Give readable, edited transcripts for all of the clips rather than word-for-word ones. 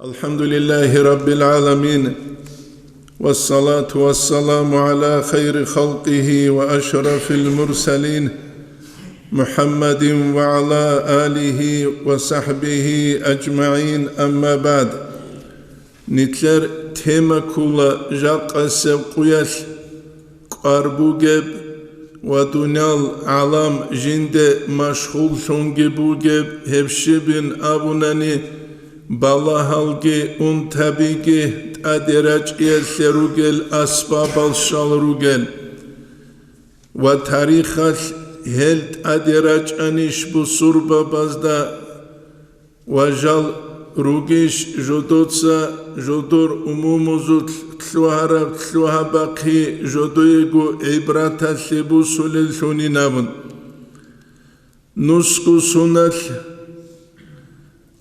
الحمد لله رب العالمين والصلاة والسلام على خير خلقه وأشرف المرسلين محمد وعلى آله وصحبه أجمعين أما بعد نتلر تيما كولا جاق السبقيال قاربوغب ودنيال عالم جند مشغول شونجبوغب هبشبن أبوناني Balahalgi untabigi adirac yelserugel asbabal shalrugel wa tarikhal helt adirac anish busurba bazda wa jal rugish jodotsa jodur umumuzut tluharab tluhabaqi jodoyegu ibrata libusulil shuninabun nusku sunal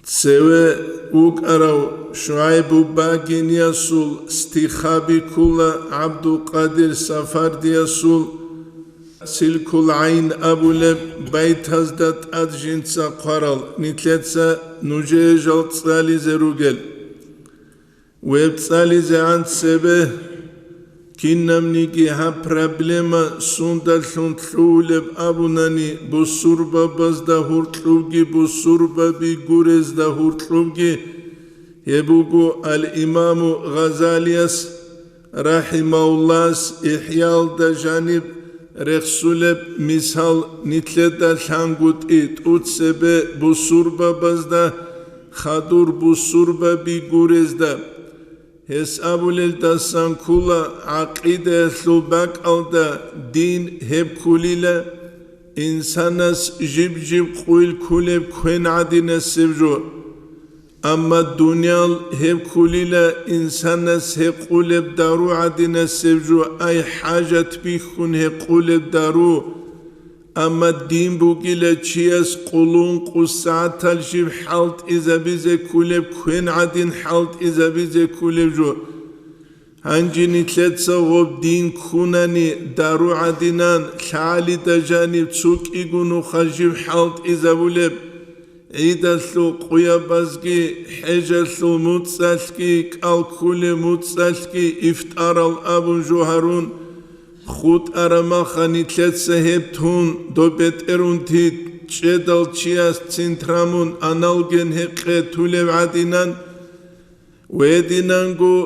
Sewe ukaraw Shuaybu Baginiyasul Stikhabi Kula Abdul Qadir Safardiyasul Silkul Ayn Abuleb Baytazdat Adjinsa Qaral Nitletsa Nujejal Tsalize Rugel Web Tsalize Ant Sebe Kinnamnigi ha problema sundal shuntluleb abunani busurba bazda hurtlubgi busurba bi gurezda hurtlubgi yebugu al-imamu Ghazaliyas rahimahullas ihyal da janib rexsuleb mishal nitleda shangut it utsebe busurba bazda khadur busurba bi gurezda Hes abulel dasan kula aqide lubak alda din hep kulile insanas jib kul kuleb kuen adine sevjo amma dunyal hep kulile insanas hep kuleb daru adine sevjo ay hajat bihun hep kuleb daru amma din bugile chias qulun qusatal jib halt izabize kuleb kuen adin halt izabize kuleb jo hanji nitletsa gob din kunani daru adinan khali dajani tsuk igunu khajib halt izabuleb idaslu quyabazgi hejaslu mutsalki kalkule mutsalki iftaral abun joharun Khut arama khanitlet sehebtun dobet erunti chedal chias cintramun analgen heqe tulev adinan wedinangu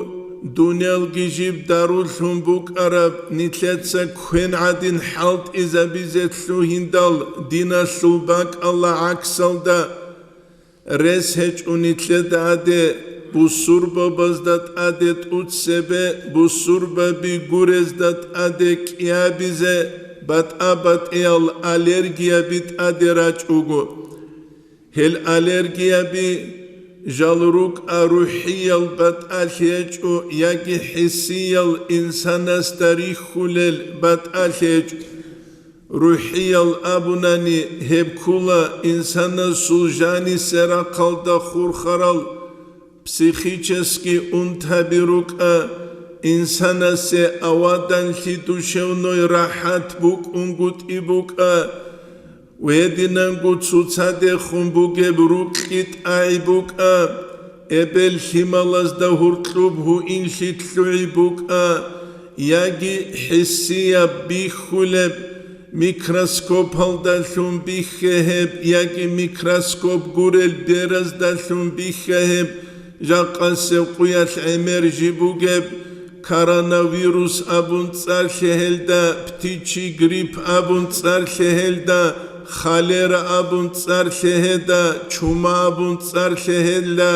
dunyal gijib darul humbuk arab nitletsa kwen adin halt izabizet hindal dina sulbak Allah aksalda res hech unitlet ade Busurba bazdat adet utsebe busurba bi gurezdat adek yabize bat abat el alergiya bit aderaç ugu hel alergiya bi jalruk aruhiyal bat alhecu yagi hissiyal insanas tarihulel bat alhecu ruhiyal abunani hebkula insanas suljani serakalda khurkharal Психически унтабирука инсана се авадан ли душевной рахат бук унгут ибука вединангу цуцаде хумбуге бруклит айбука эбел хималазда хуртлубху инлитлуибука яги хиссия бихулеб микроскоп халдалун бихехеб яги микроскоп гурел бераздалун бихехеб Jaqasev quyal emer jibugeb koronavirus abun tsar shehelda ptichi grip abun tsar shehelda khalera abun tsar sheheda chuma abun tsar shehelda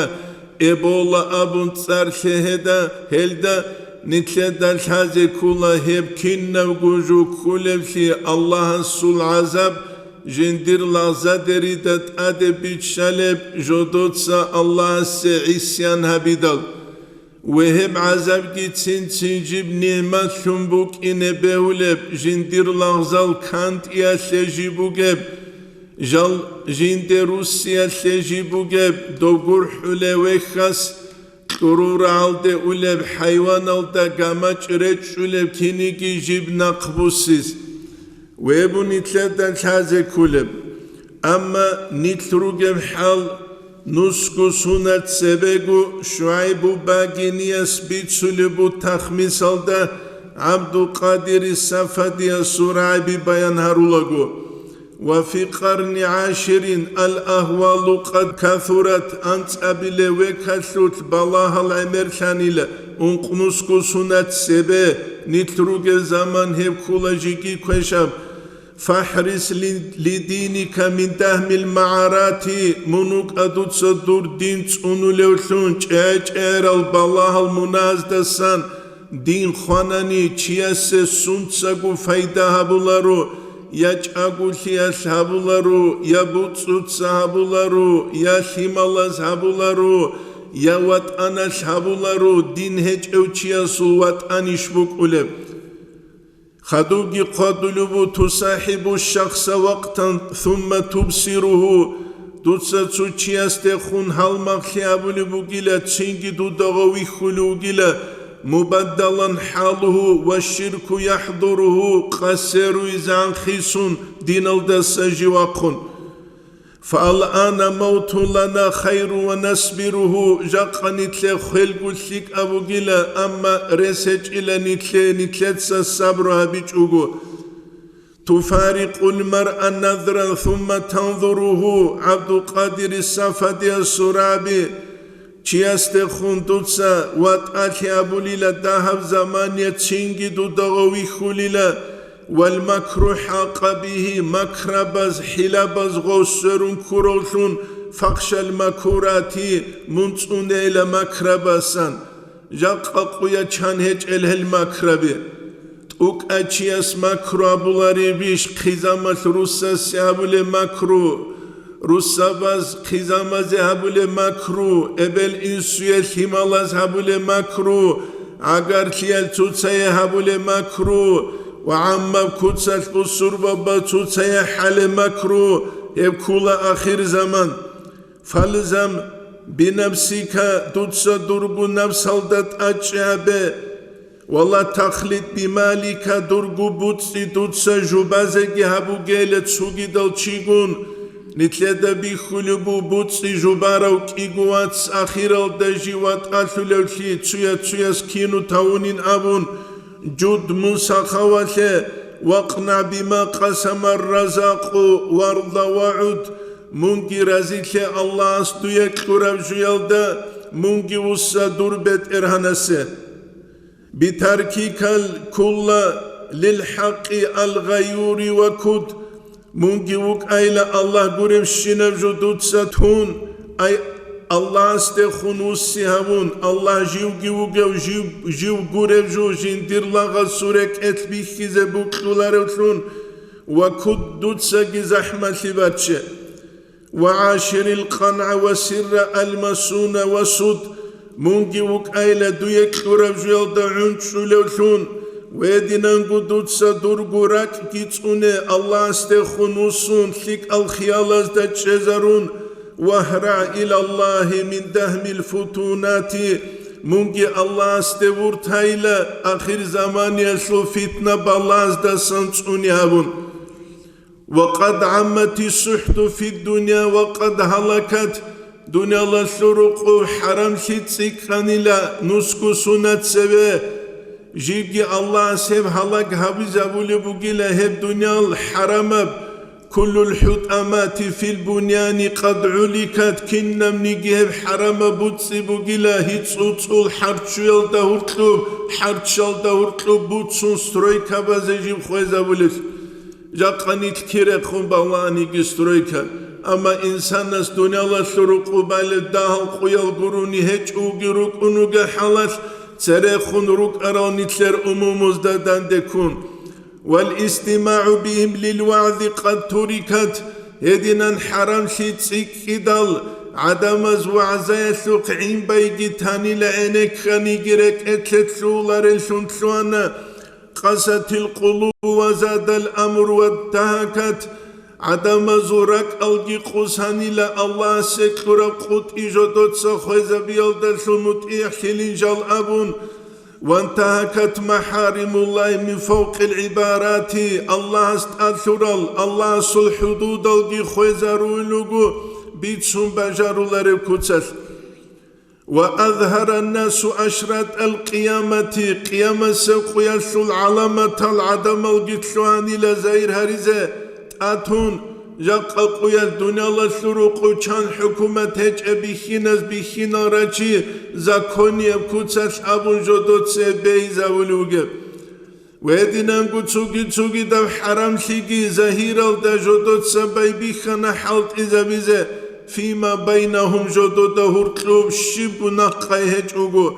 ebola abun tsar sheheda helda nitledal haze kula heb kinnav guju kulevshi Allah sul azab Jindir laza deridat ade biçaleb jodotsa Allah se isyan habidal Ve hem azab gitsin cincib nimet şumbuk ine beuleb Jindir lazal kant ya sejibugeb Jal jinde Rusya sejibugeb Dogur hulevechas Turur alde uleb hayvan alda gamaç reç uleb kinigi jib naqbusiz ويبو نتلدن حازي كولب أما نتلروجم حال نسكو سنة سبقو شعيب باقينياس بيتسلبو تخميسال دا عبد القادر السفدي السرعي بيان هارولغو وفي قرن 10 الأهوال قد كثرت أنت أبلي وكثرت بلاها العمر ثانيلا انقنسكو سنة سبه نتروغ زمان هبكولاجيكي كوشاب فاحرس لدينك من دهم المعارات منوك أدوت صدور دين تسونو لوثون چاچار البلاها المنازدسان دين خواناني چياس سنتساقو فايدها بولارو يا چاقولياس هابولارو يا بوتسوتس هابولارو يا خيمالاس هابولارو يا واتاناس هابولارو دين هج اوچياسو واتانيش بوكولب خدوغي قادلوبو تصاحب الشخص وقتا ثم تبصره دوتسا تسوچياس تخون هالمخي ابولبو گيلا تسينگي دودغوي خلو گيلا مبدلا حاله والشرك يحضره قسر إذا خيسون دين الدساجي وقن فالآن موت لنا خير ونسبره جاقا نتلي خلق لك أبو جلا أما رسج إلى نتلي الصبر هبيجوغو تفارق المرء نظرا ثم تنظره عبد القادر السفدي السرابي چیاست خوندوتسا وات آتی ابولیلا دهب زمانی چینگی دو دغوی خولیلا والمکرو حاق به مکربز حلبز غوصرون کرولتون فقش المکوراتی منتون ایلا مکربسان جاق اقویا چان هج اله المکربی توک اچیاس مکرو ابولاری بیش خیزامت روسا سیابول مکرو روساباز خيزاماز هابول ماكرو ابل انسويل هيمالاز هابول ماكرو عقار كيال توتساي هابول ماكرو وعما كوتسال قصور بابا توتساي حال ماكرو يبكولا آخر زمان فالزم بنفسك دوتسا دربو نفس هلدت أجابه والله تخليد بمالك دربو بوتسي دوتسا جوبازي هابو جيلت سوغي دل چيگون نتلدا بيخلبو بوتسي جوباراو كيغواتس اخيرال دجيوات اتلولوكي تسويا سكينو تاونين ابون جود موسى خواتي واقنع بما قسم الرزاق وارض وعد مونجي رزيكي الله استويك قرب جيالدا مونجي وسا دربت ارهنسي بتركيك الكل للحق الغيور وكد مونجي وك ايلا الله قرب شنف جدود ستهون اي الله استخون وسيهون الله جيوغي وغو جيو قرب جو جندير لغا سورك اتبيخي زبوك خلارتون وكد دود ساقي زحمة لباتشه وعاشر القنع وسر المسون وسود مونجي وك ايلا دويك قرب جو يلدعون شلوتون ويدينان قدود صدور قراك كيتسونه الله استخنوسون ثيك الخيالات دا تشزرون وهرع إلى الله من دهم الفتونات مونجي الله استور تايلا آخر زمان يسلو فتنة بالله دا سنسوني هابون وقد عمت السحت في الدنيا وقد هلكت دنيا لسرق حرام شتسيك خانيلا نسكو سنة سبه جيجي الله سيب هلاك هابز أبولي بوغيلا هب دنيا الحرام كل الحطامات في البنيان قد علكت كنا منيجي هب حرام بوتسي بوغيلا هيتسوتسول حرشويل دهور قلوب حرشال دهور قلوب بوتسون سترويكا بازيجيب خويز أبوليس جاقاني تكيرك خون بالانيجي سترويكا أما إنسان ناس دنيا الله سرقو بالدهال قويل قروني هج اوغي روك انوغا حالات تريخون روك أرانيتلر أمومزدا داندكون والاستماع بهم للوعظ قد تركت هدنا حرام شيتسيك كدال عدمز وعزايا ثقعين بيجي تاني لعينك خاني جرك اتلتلولار الشنتلوانا قست القلوب وزاد الأمر واتهكت عدم زورك ألقي قوساني لا الله سكر قوت إجادات سخوزة بيالدر شموت إحلين جال أبون وانتهكت محارم الله من فوق العبارات الله استأثرال الله صل حدود ألقي خوزة رويلوغو بيتسون بجارولار كوتسل وأظهر الناس أشرات القيامة قيامة سوقياسو العلامة العدم الجتلواني لزاير هريزة تاتون جاق قويا الدنيا لسروق وچان حكومة هج بيخينز بيخينا راچي زاكوني بكوتسل أبون جودوت سيبي زاولوغي ويدينانغو تسوغي دو حرام شيغي زهيرال دا جودوت سباي بيخانا حالت إزابيزة فيما بينهم جودوت هرقلوب شبو نقاي هجوغو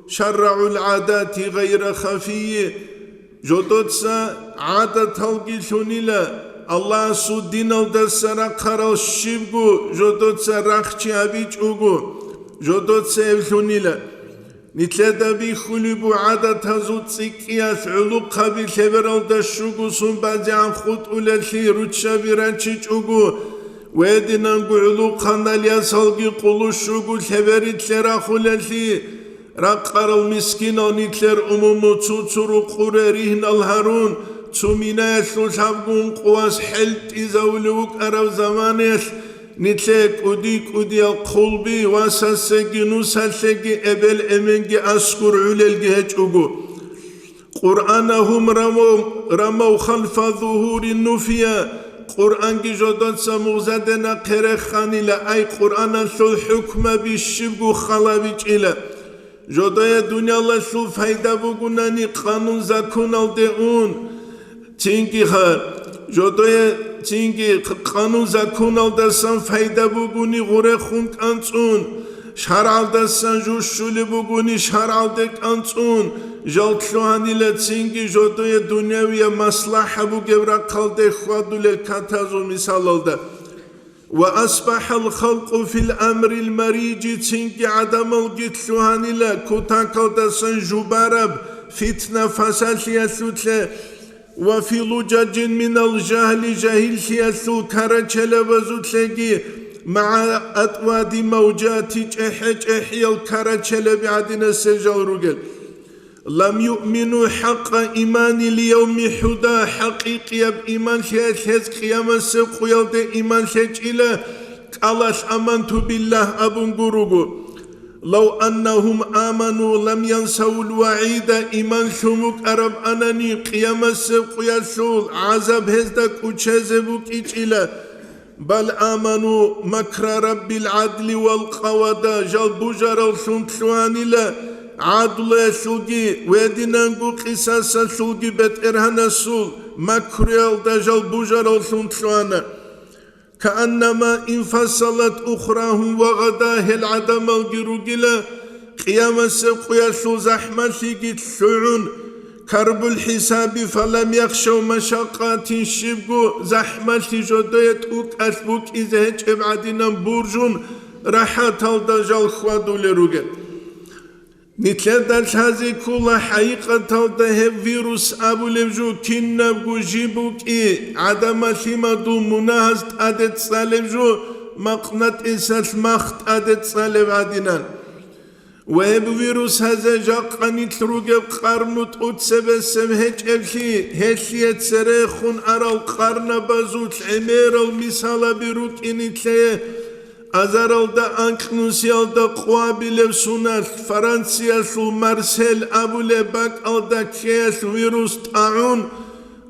شرعوا العادات غير خفية جودوت سا عادة تلقي ثونيلا الله سو دينال دا سرا قرال شبو جودوت سا راخشي هبيجوغو جودوت سا ثونيلا نتلدا بيخلبو عادة هزوت سيكياس علوق قبل خبرال دا شوغو سنبازي عن خود أولالي روتشا بيرانشيجوغو ويدينانغو علوق خانداليا سالغي قولو شوغو خبريت لراخولالي راقار المسكين نتلر أمومو تسوتسورو قراريهن الهارون تسومينا يسلو شابقون قواس حلت إزاولوك أراو زمانيس نتلك أودي القلبي واساسجي نوساسجي أبل أمنجي أسكر علالجي هجوغو قرآنهم رموا خلف ظهور النفيا قرآن جي جودات سمغزدنا قرخاني لا أي قرآن سو حكم بالشبغو خلابيج إلا جودايا دنيا الله سو فايدة بغناني قانون زاكون الدعون تنكي خار جودايا تنكي قانون زاكون الدسان فايدة بغني غوري خونك أنتون شهر الدسان جوشولي بغني شهر الدك أنتون جالتلوهاني لتنكي جودايا دنياوية مصلحة بغبرا قلدي خوادو للكاتازو مثال الدا وأصبح الخلق في الأمر المريج تنكي عدم الجتلوهاني لكوتاك الدسان جبارب فتنة فساد يسوتل وفي لجاج من الجهل جاهل سياسو كارتشل وزوتلقي مع أطواد موجات جحي الكارتشل بعدنا السجل رجل لم يؤمنوا حق إيمان اليوم حدا حقيقي بإيمان شهد قيامة سبق يلد إيمان شهد إلى قالت آمنت بالله أبن قروغو لو أنهم آمنوا لم ينسوا الوعيد إيمان شموك أرب أنني قيامة سبق يسول عذاب هزدك وشازبوك إلى بل آمنوا مكر رب العدل والقوادة جل بجر السنتلوان لا عدل سلقي ودينانغو قصاص سلقي بيت إرهان السول مكريال دجل بجر السنتلوان كأنما انفصلت أخراهم وغداه العدم الجروجلة قيام السبق يسول زحمة سيجت سعون كرب الحساب فلم يخشوا مشاقات شبقو زحمة جديت أوك أسبوك إذا هج إبعادنا بورجون راحت الدجال خوادو لروجل نتلدل هذه كلها حقيقة ده فيروس أبو لبجو كنبجو جيبوك عدم ثمدو مناهزت أدت سالبجو مقنط إساس مخت أدت سالب عدنان وهب فيروس هذا جاقني تروجب قرنوت أتسبسم هج هشي يتسرخون أرى القرن بزوت عمير المثال بروك إنتليه أزارل دا أنكنوسيال دا قوابل سونات فرنسيا سو مارسيل أبو لباك أو دا كيس فيروس طاعون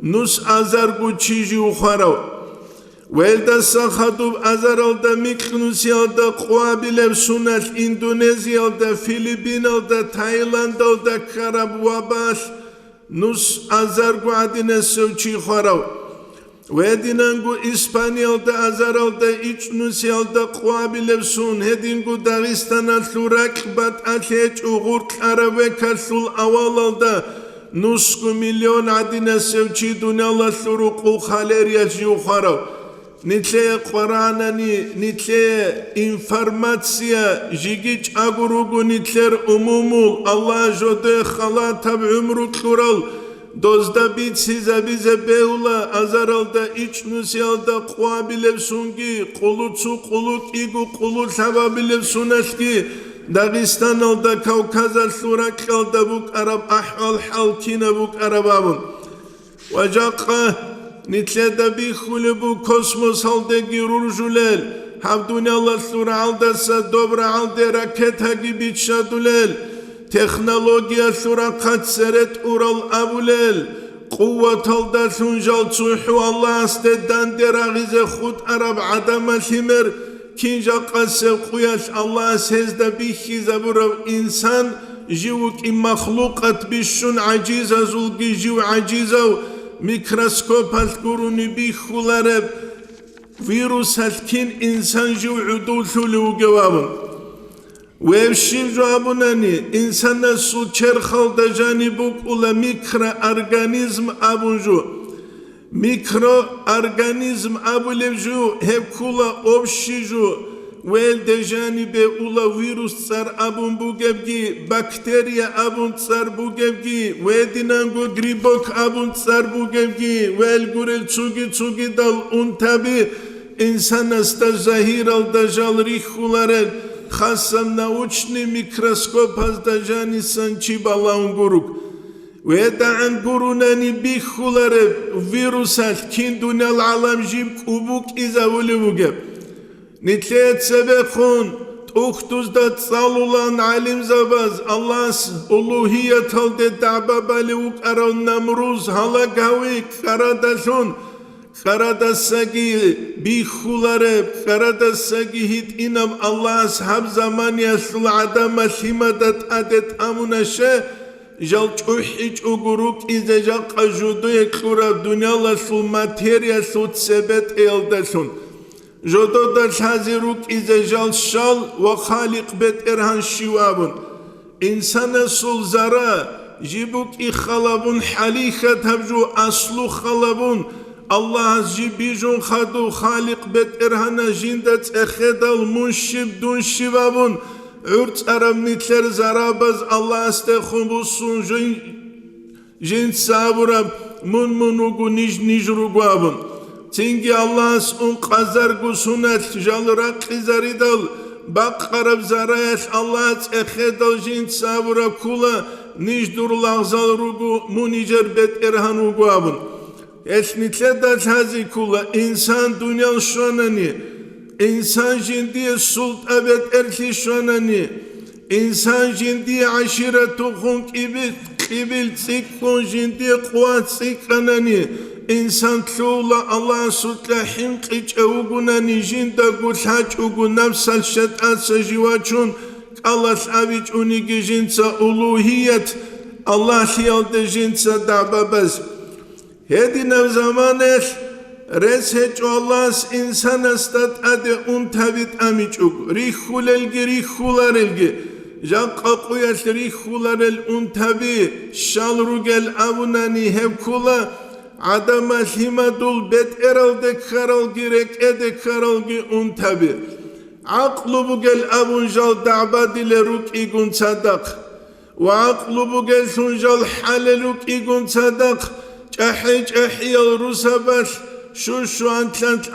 نوس أزارغو تشيجي وخارو ويلدا ساخدوب أزارل دا ميكنوسيال دا قوابل سونات إندونيزيال دا فيلبينال دا تايلاند دا كاراب واباس نوس أزارغو عدنا سوچي خارو وهدينانغو إسبانيال دا أزارال دا إيجنوسيال دا قوابل سون هدينغو داغستان الثوراك بات أتيج أغورك أراويكا سول أوالال دا نسكو مليون عدنا سوچي دنيا الله ثروق وخاليريا جيو خارو نتلي قراناني نتلي إنفرماتسيا جيجيج أغروغو نتلر أمومول الله جودي خلات بعمرو كورال Dozda bitsize bize beula azaralda içnusiyalda kuabilev sungi kulutsu kulut igu kulut sababilev suneski Dağistanalda Kavkazar surakalda buk Arab ahval halkine buk Arababun Vacakka nitleda bi khule bu kosmos haldagi rurjulel Hav dunyalar sura aldasa dobra alde raketa gibi çadulel. Teknolojiya sura kaç seret ural abulel. Kuvvet alda sunjal tsuhu Allah astedan deragize khud arab adama himer. Kinja qasev kuyaş Allah sezde bihi zaburav insan. Jivuk immakhluqat bishun aciza zulgi jiv acizav. Mikroskop alkuruni bihulareb. Virüs halkin insan jiv udululu gevabın. Vevşiv cevabınani insana su çerxalda janibuk ula mikroorganizm abunju. Mikroorganizm abulevju hevkula obşiju. Vel de janibe ula virüs tsar abun bugevgi, bakteriya abun tsar bugevgi, vedinango gribok abun tsar bugevgi, vel gurel tsugi dal untabi insana sta zahir al dajal rihularel. Khasam naучный микроскоп аздажани санчи балаунгурук. Ведаан гурунани бихуларе вирусал киндунал алам жим кубук изавулевугеб. Нитлет себехун тухтузда цалулан алим забаз Аллас улухият алде дабабалевук аран намруз халагавик карадашун. Karadasagi bihulare karadasagi hit inam Allah ashab zaman yasul adam himadat adet amunashe jal chuhich uguruk izejal qajudu ekura dunya la sul materia sut sebet eldasun jodo da haziruk izejal shal wa khaliq bet erhan shiwabun insana sul zara jibuk ikhalabun halikhat habju aslu khalabun Allah jibijun khadu khaliq bet erhana jindat ekhedal munshib dun shivabun urt aramnitler zarabaz Allah astekhubusun jin saburab munmunugu nijrugwabun tingi Allah's un qazar gusunat jalra qizaridal baqarab zarayas Allah ekhedal jin saburab kula nijdur lagzal rugu munijer bet erhanugwabun Esnitle da hazikula insan dünya şanani insan jindiye sult evet erki şanani insan jindiye aşiretu hunk ibil sikkun jindiye kuat sikkanani insan tlula Allah sutla himqiç ugunani jinda gulhaç ugunam salşet atsa jivaçun kalas aviç unigi jinsa uluhiyet Allah hiyalde jinsa dababaz Hedinav zamanes resheç Allah's insan astat ade untavit amiçuk rihularelgi jaqaquyaş rihularel untavi şalrugel avunani hevkula adama himadul bet eralde karalgi rekede karalgi untavi aqlubu gel avunjal da'badile ruk igun sadak ve aqlubu gel sunjal haleluk igun sadak Çahiyal Rusabaş şu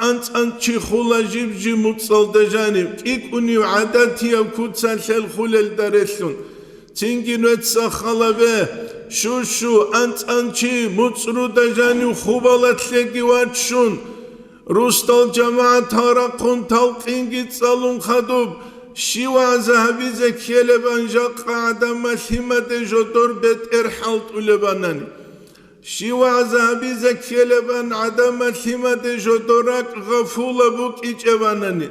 antlant çikhula jibji mutsalda janim ik uni adatiya kutsal khulel daresun Çingin etsa khalabe şu antçi mutsruda jani khubalatli watshun Rustal cemaat harakun talqingi salun khadub Shiwa zahabi zekeleban jaqa adama himade jodor bet erhalt ulebanani Shiwa zahabi zekeleban adama himade jodorak gafula buk içevanani.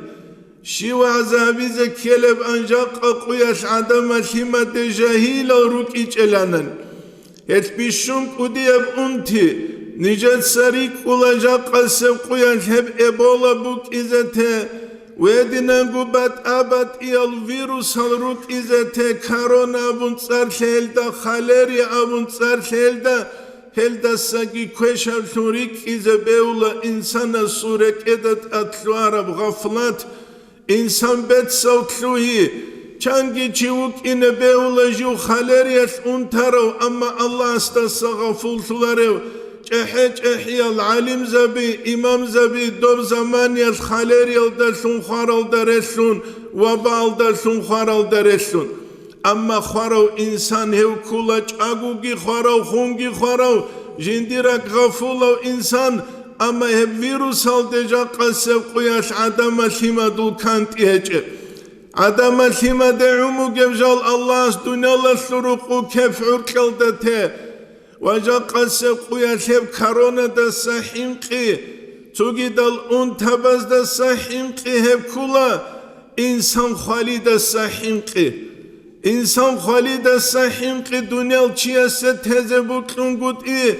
Shiwa zahabi zekeleban jaqa quyash adama himade jahil ruk içelanani. Et bishun kudiyab unti nijet sarik ulacak qasev quyash heb ebola buk izete Vedina gubat abat iyal virus halruk izete korona abun tsar helda khaleri abun tsar helda sagi kweşar şurik ize beula insana surek edet atlu arab gaflat insan bet savtluhi çangi çivuk ine beula jiu khaleriyas untarav ama Allah astasa gafultularev Çehiyal alim zabi imam zabi dov zamaniyal khaleriyal da sun kharal da resun vabal da sun kharal da resun Amma kharav insan hevkula çagugi kharav khungi kharav jindirak gafulav insan أما هب فيروس هالدجا قسب قياش عدم الحمد كانت يجي عدم الحمد عمو جبجال الله دنيا للشروق كيف عرقلدته وجا قسب قياش هب كورونا دا سحينقي تجد الأنتبز دا سحينقي هب كلا إنسان خالي دا سحينقي إنسان خالي دا سحينقي دنيا الشياسة هزبوك لنقود إيه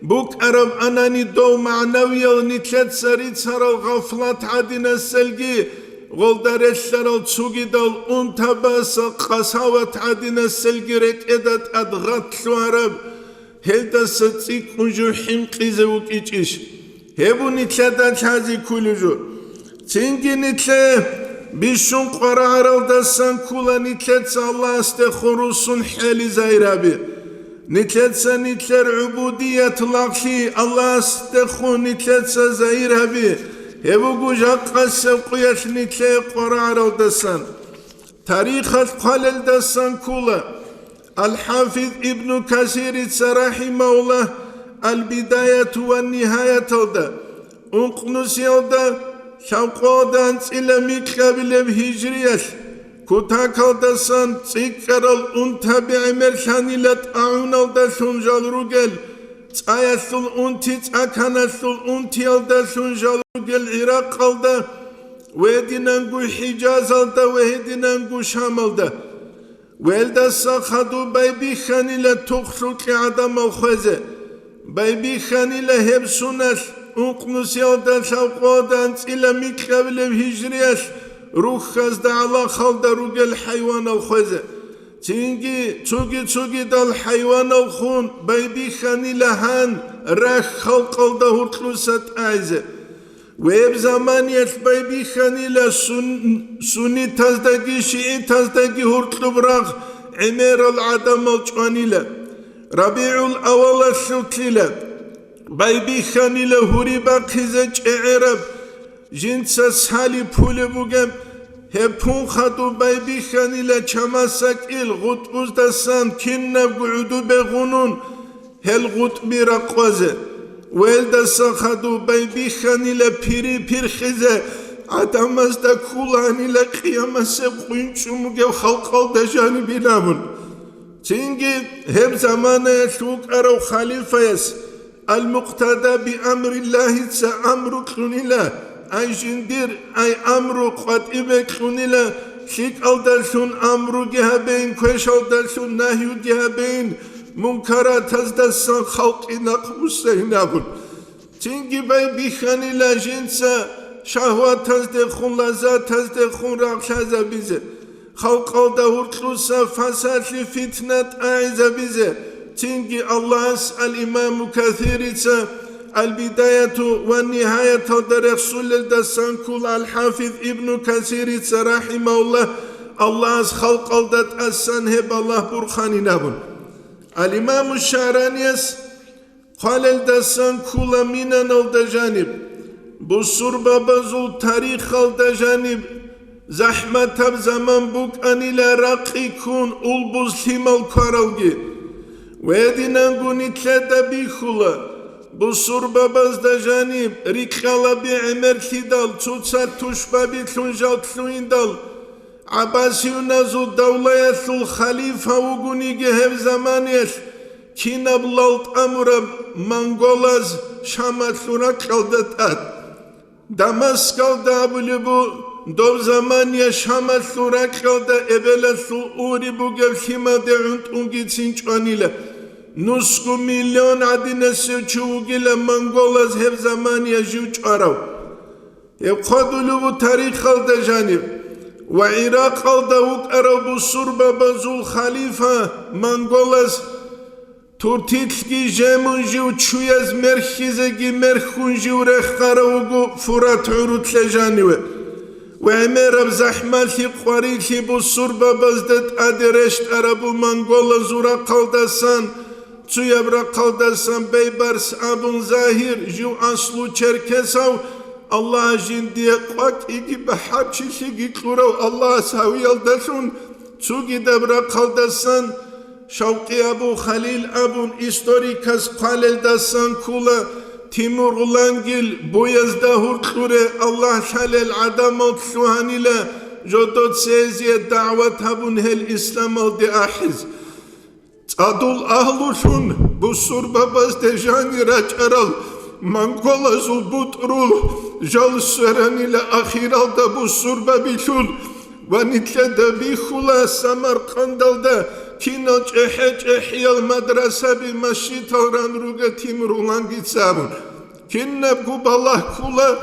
بوك أرب أناني دو معنوية نتلت سريد سر الغفلات عدنا السلقي غلدار الشرال تسوغي دال انتباس قصاوة عدنا السلقي ريت إدت أدغط شوارب هيدا ستسيك نجو حنقي زوك إيش هبو نتلت هذه كل جو تنجي نتلت بيشون قرار دسان كولا نتلت الله استخروسون حالي زيرابي نتلتسا نتلر عبودية لاغشي الله استخو نتلتسا زهير هبي هبوغو جاقا سوقياش نتلر قرار ودسان تاريخ قال دسان كولا الحافظ ابن كثير سراحي مولاه البداية والنهاية تودا انقنوس يودا شوقودان إلى ميكابل بهجرياش كوتاكال دسان تسيكرال انتبع مرشانيلت اعونال دسون جالروغل تاياسول انتي تاكاناسول انتيال دسون جالروغل عراقال دا ويدينانغو حجازال دا ويدينانغو شامال دا ويلدسا خدو بايبي خانيلا تخشوك عدم الخوزة بايبي خانيلا هبسوناش انقنوسيال دا شوقودان إلى ميكابل بهجرياش روخز دا على خالد روغ الحيوان الخوزة تيجي دا الحيوان الخون بايبي خاني لهان راخ خلق دا هرتلوسات اعزة ويب زمانيش بايبي خاني لسوني تزدقي شيئي تزدقي هرتلو براغ عمير العدم الجواني له ربيع الأول الشوكي له بايبي خاني لهوري باقيزج اعرب جنسا سالي پول بوگم هپون خدو بايبي خاني لچماسك إل غطبوز دستان كنن قعدو بغنون هل غطبي رقوزه ويل دستان خدو بايبي خاني لپيري پير خزه عدمز دا كولاني لقيامة سبقين شموگه خلقال دجاني بنامون تنجي هب زمانه شوك أرو خليفة يس المقتدى بأمر الله تسأمر كلوني له أي جندير أي أمرو قد إبكوني لا شيك ألدرشون أمرو جهبين كوش ألدرشون نهيو جهبين منكرات تزدسان خلق نقمس سينابون تنجي باي بيخاني لا جنسا شهوات تزدخون لذات تزدخون رقشازة بيزه خلق ألدهور تلوسا فساد لفتنة أعزة بيزه تنجي الله الإمام كثير البداية والنهاية رسول الدسان كل الحافظ ابن كثير رحمه الله خلق الدت السن هب الله برخاني نابن الإمام الشعرانيس قال الدسان كل من الدجانب بصور بابزو تاريخ الدجانب زحمة بزمان بوك أني لا رقي كون ألبوز ثمال كارلجي ويدينانغو نتلدا بيخولا بصور باباز دا جانب ريكالا بعمر خدال توتسات تشبا بيتلونجال تلويندال عباسي ونازو دولة يسل خليفة وقوني هف زمانيش كينا بلالت أمرب منغولاز شامات لورا كالدتات دمسكال دابلبو دو زمانيا شامات لورا كالدا إبلا سل أوري بوغل خيما دعونت أنجي سنچوانيلا نسكو مليون عدنا سيوچوغيلا منغولاز هف زمانيا جوچ أراو يبقادو لبو تاريخ الدا جانب وعراق الداوك أراو بصربة بزول خليفة منغولاز تورتيتلكي جامون جيو تشوياز مرخيزاكي مرخون جيو ريخ قراوغو فرات عروت لجانيوه وعمير بزحمالي قواريتي بصربة بزدت أدرشت أرابو منغولاز ورا قلدسان تيابرا قلدسان بيبارس أبون زاهر جيو أصلو چركساو الله جندي قاك إيجي بحاجي شيجي كلورو الله ساوي الدشون تسوغي دبرا قلدسان شوقي أبو خليل أبون إستوريكاس قال الدسان كولا Timur Ulangil Boyazda Hurture Allah Shalel Adamot Shuhanila Jodot Seziye Davat Habun Hel İslam al de ahiz Adul Ahlushun Busur Babas de Jani Racharal Mangola Zulbutrul Jal Seranila Akhiral da Busur Babishul Vanitle da Bihula Samarkandalda Kino Çehiyal Madrasa bi Maşit Avran Ruga Timur Ulangitsabun Kinne Kubalah Kula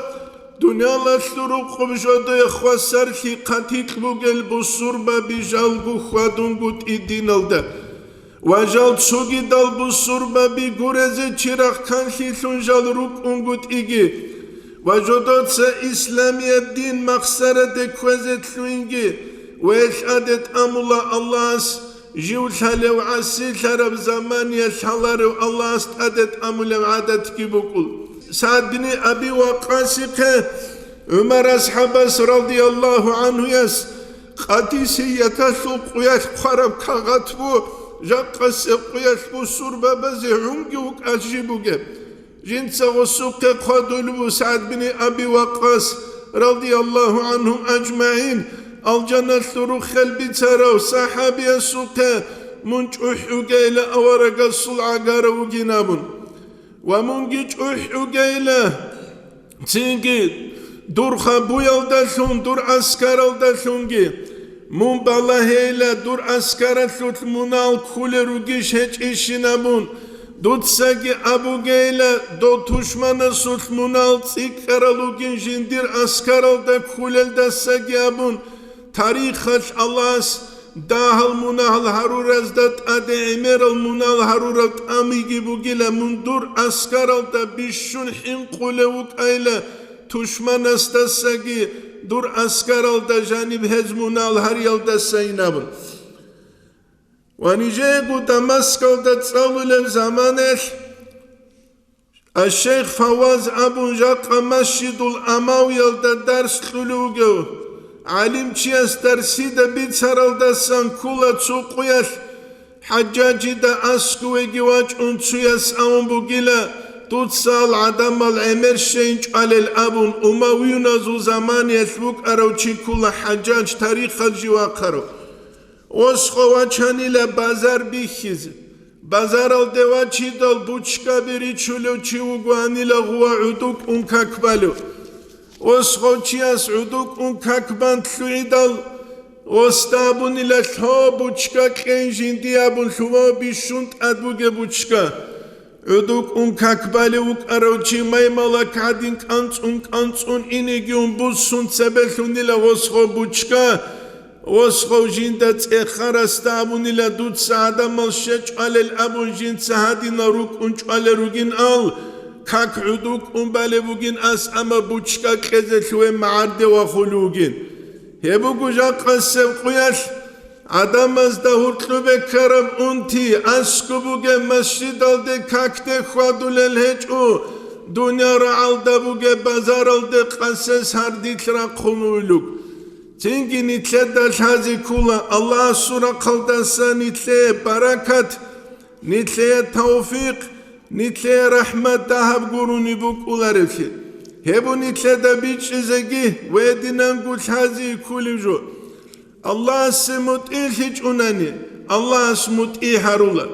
Dünyalaştırı Kubjoda Khwasar ki Katik Bugel Busurba Bijalgu Khwadungut idinalda Vajal Tsugi Dal Busurba Bi Gureze Çırak Kanki Sunjal Ruk Ungut igi Vajodotsa İslamiyet din Maksara de Kwezet Luingi Ve eşadet amula Allah's Jivshalev Asil Sharab Zaman Yashalaru Allah's adet amulev adet Kibukul Sa'd bin Abi Waqqas Ömer ashabas radiyallahu anhu yas Qatisi yatasu quyash qarab qagatbu Jaqqas quyash bu surba bazi hungi uk ajibuge Jinsa wasuqe qadulbu Sa'd bin Abi Waqqas radiyallahu anhum ajma'in Al-Jannat Suru Khalbi Tsaraw Sahabiya Suqe Munch Uhugeyle Avaraga Sul'agara Uginabun Ve mungiç Uhugeyle Tingi Dur Khabuyalda Shun Dur Askaralda Shungi Mun Balaheyle Dur Askara Shut Munal Kule Rugish Hech Ishinabun Dutsagi Abugeyle Do Tuşmana Sut Munal Tsikaralugin Jindir Askaralda Kulelda Sagi Abun Tarikhash Allah's Dahal Munal Harurazdat Ade Emeral Munal Harurat Amigi Bugila Mundur Askaralda Bishun Hin Kulevuk Ayla Tuşmanasta Sagi Dur Askaralda Janib Hezmunal Haryalda Saynabun Vanijegu Damaskalda Tsavulev Zamanesh Ash-Sheikh Fawaz Abu Jaqa Masjidul Amawiyalda Dars Khulugu Alim Chias Darsida Bitsaralda Sankula Tsuquyas Hajjajida Asku Egiwaj Unsuyas Aumbugila Tutsal Adamal Emer Shench Alel Abun Umawiyuna Zu Zaman Yashvuk Arawchikula Hajjaj Tarikha Jiwaqaro Oskhovachanila Bazar Bihiz Bazar al Devachidal Buchka Birichulo Chiuguanila Gua Uduk Unkakbalu Oskhochias Uduk Unkakban Tluidal Ostabunila Shho Buchka Kenjin Diabun Shuvo Bishunt Adbuge Buchka Uduk Unkakbali Uk Arochi Maimala Kadin Kantsun Inigium Busun Sebeshunila Oskho Buchka Oskho Jindat Ekharastabunila Dut Saadamal Shech Alel Abun Jin Sahadina Ruk Unch Alerugin Al Kak Uduk Umbalevugin As Ama Buchka Kezeshwe Maarde wa Khulugin Hebugu Jaqasev Quyash Adamaz da Hurtlube Karam Unti Askubuge Masjid Alde Kakte Khwadulel Hechu Dunya Ra'alda Buge Bazar Alde Qases Harditra Qumuluk Tingi nitle dalhazi kula Allah sura qaldasa nitle barakat nitle tawfiq nitle rahmat dahab guruni buk ularifki hebu nitle da bichizegi ve dinan gulhazi kulijo Allah simut hiç unani Allah smut harula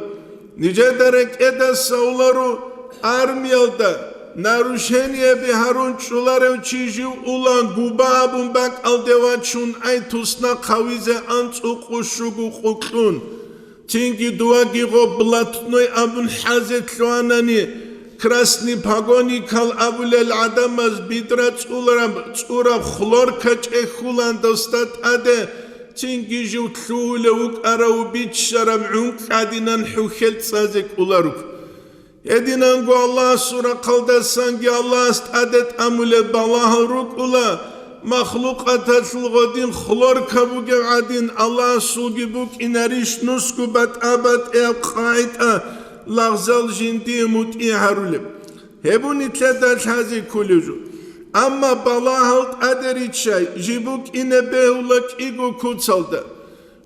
nice derek eda savlaru armiyalda Narushenie bi Harun Chularev Chiju Ulan Gubabun Bak Aldevachun Aitusna Kawize Antsukushugu Kuklun Tingi Duagigo Blatnoy Abun Hazet Luanani Krasni Pagoni Kal Abulel Adamaz Bidrats Ularab Tsura Khlor Kach Ekhulan Dostat Ade Tingi Jutlu Uk Araubit Sharam Unk Adinan Hukhel Tsazek Ularuk Edinangu Allah sura qalda sangi Allah adet amule balah rukula makhluk atatulgodin khlor kabuge adin Allah sugibuk inarish nusku bat abat qaita lagzal jindi muti harule hebun itledal hazi kuluju amma balah alt aderichay jibuk ine behulak igu kutsalda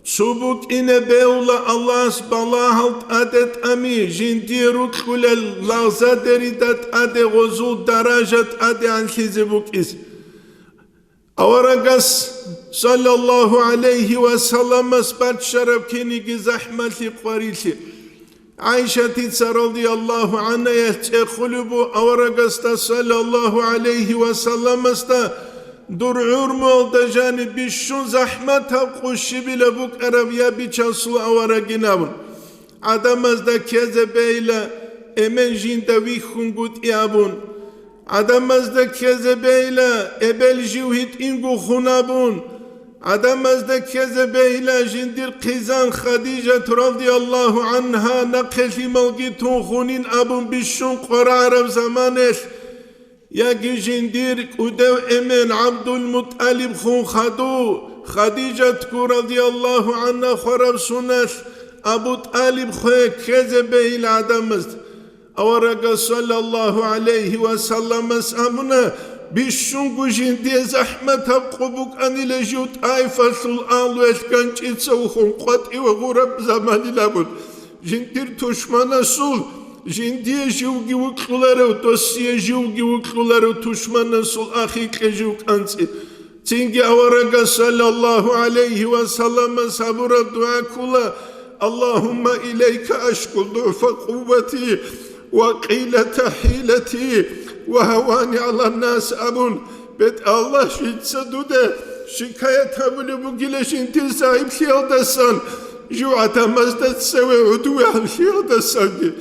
Subuk ine beula Allah's balahalt adet ami jindiruk kulel lagza deridat ade gozul darajat ade anhizibuk is. Avaragas sallallahu aleyhi ve sellem asbat şarab kenigi zahmati qarili. Aisha titsa radiyallahu anha yehtekulubu avaragasta sallallahu aleyhi ve sellem asta durur mu oldu jani bişun zahmet kuşi bile bu arabiya bir çasıl avara ginavun. Adamazda kezebeyle emen jinda vihungut yabun. Adamazda kezebeyle ebel jivhit ingu hunabun. Adamazda kezebeyle jindir kizan Khadija radiyallahu anha nakeli malgitun hunin abun bişun qara arab zamaneş. Ya jindir udev emen Abdülmuttalib khun khadu Khadija radiyallahu anha kharab sunas Abu Talib khoy kezebeyle adamız. Avaraga sallallahu aleyhi ve sellem amına bişun jindir zahmet qubuk anile jut ayfasul alu eskançitsa khun qati ve gurab zamanilabun. Jindir tuşmana sul Jindiye jivgi vukluları, dosye jivgi vukluları tuşmanın sul ahike jivkansi. Tingi avaraga sallallahu aleyhi ve sellem sabura dua kula. Allahumma ileyke aşkul du'fa kuvveti ve qilete hileti ve havani ala nas abun. Bet Allah şitse dude şikayet habili bu gile jindir sahip şiyodasan. Ju atamazda tseve uduve şiyodasan ki.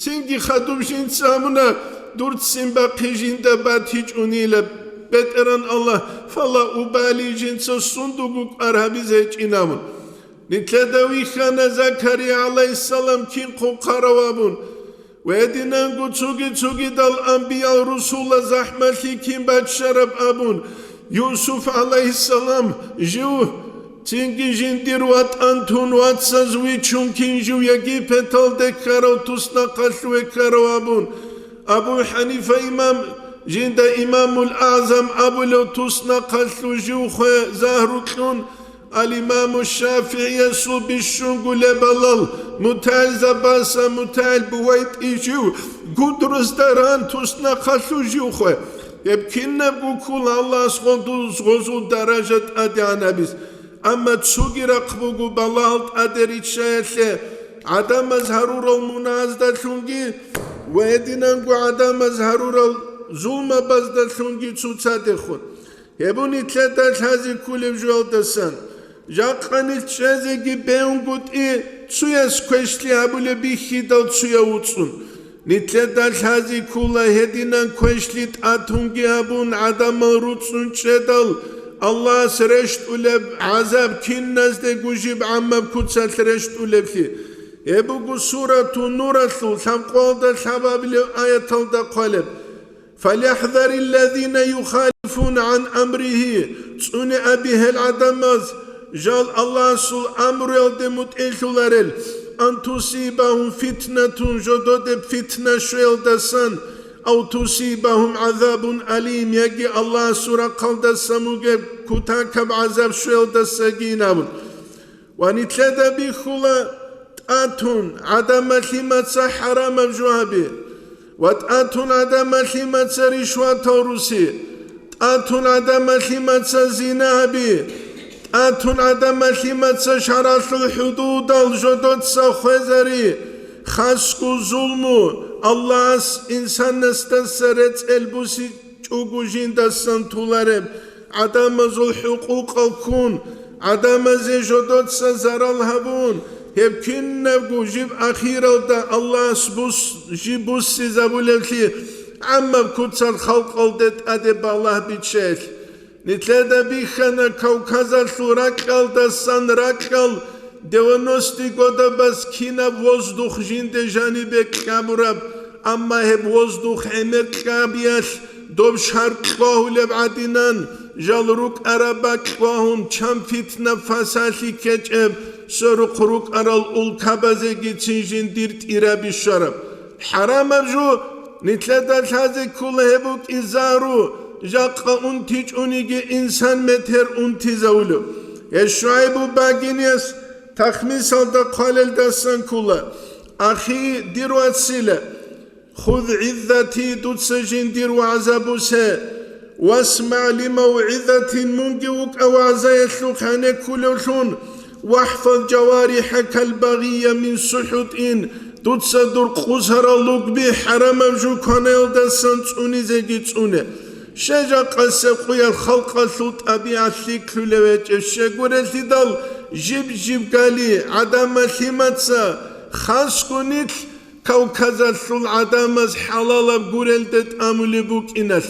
Çünkü khadum jint samuna durt simba qijinda bat hiç uniyle beteran Allah fala ubali jintsa sunduguk arabize hiç inamun. Nitledavi khana Zakariya aleyhisselam kin qoqaravabun. Ve edinan gucugi dal anbiya rusula zahmeti kim bat şarab abun. Yusuf aleyhisselam juh Tingi jindir wat antun wat sazwi chunkin ju yagi petal de karo tusna qashwe karo abun. Abu Hanifa imam jinda imamul azam abu tusna qashlu ju zahrukun. Al imamu Şafii'ye su bişun gule balal. Mutal zabasa mutal buwayt iju. Gudruz daran tusna qashlu ju Hep kinne gukul Allah sgozul darajat adi anabis. Ama tsugira qbugu balalt aderit şayetle adamaz harural munazda şungi ve edinangu adamaz harural zulma bazda şungi tsutsade khun. Hebun itletaş hazi kulev jualdasan. Jaqanil çezegi beungut tsuyas kweşli abule bihidal tsuya utsun. Nitletaş hazi kula hedinan kweşlit atungi abun adamal rutsun çedal. Allah sreşt uleb azab kin nazde gujib ammab kutsa sreşt ulebli. Ebu gu suratu nuraslu samqolda sababili ayetalda qaleb. فَلْيَحْذَرِ الَّذ۪ينَ يُخَالِفُونَ عَنْ أَمْرِهِ Tsuni abihel adamaz. Jal Allah sul amrel demut elşularel. Antusibahum fitnetun jodode fitne şueldasan. Aw tusibahum azabun alim yagi Allah sura qalda samuge kutakab azab şuelda saginabun. Ve nitleda bi khula atun adama limatsa haram juhabi. Ve atun adama limatsa rişvat rusi. Atun adama limatsa zinabi. Atun adama limatsa şarasul hudud al jodotsa khazari. Khasku zulmu Allah's insanesta seret elbusi çugujinda santularem adamazul hukuk alkun adamaze jodotsa zaral habun hep kinne gujib akhiralda Allah's bus jibus sizabulevli amma kutsal halk aldet adeb Allah biçel nitleda bihana Kavkazal surakal da sanrakal 90 года баскина воздух жинде жанибек камураб амма хеб воздух эмек кабияш доб шарқлаху лебадинан жалрук арабаклахун чам фитна фасали кечеб сөрқрук арал улкабазе гичин жиндирт ираби шараб харам абжу nitleda haze kula hebuk izaru jaqqa untich unige insan meter untizavlu الشعيب باقينيس تخميس الدا قالل دسان كولا أخي ديرو أتسيلة خذ عذتي دوتسجين ديرو عذابوسه واسمع لموعظة منجوك أو عزايتلوك هنك كلشون واحفظ جوارحك البغية من سحط إن دوتصدر قصر اللوك بي حرام بجوك هنال دسان تسوني زيجي تسوني شجا قسقويا الخلق ثلط أبيع ثيكلو لوجه الشاقورة ثدال جيب قالي عدم ثمتسا خاص كونيت كوكازا ثل عدم حلال بقورل دت أمولي بوك إناس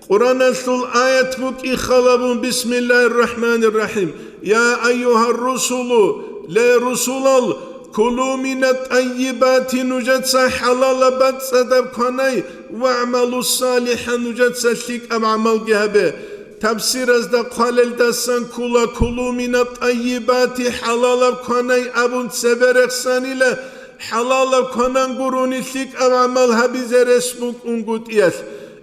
قرآن ثل آيات بوك إخلابون بسم الله الرحمن الرحيم يا أيها الرسول لا رسول كلوا من الطيبات نجتسا حلال بات صدب كوناي واعملوا الصالحا نجتسا شيك أم عمل جهبه تفسير ازدا قالل دسان كلوا من الطيبات حلال كوناي أبون سبرخ سانيلا حلال كونان قروني شيك أم عمل هبزر اسمك انقود إياس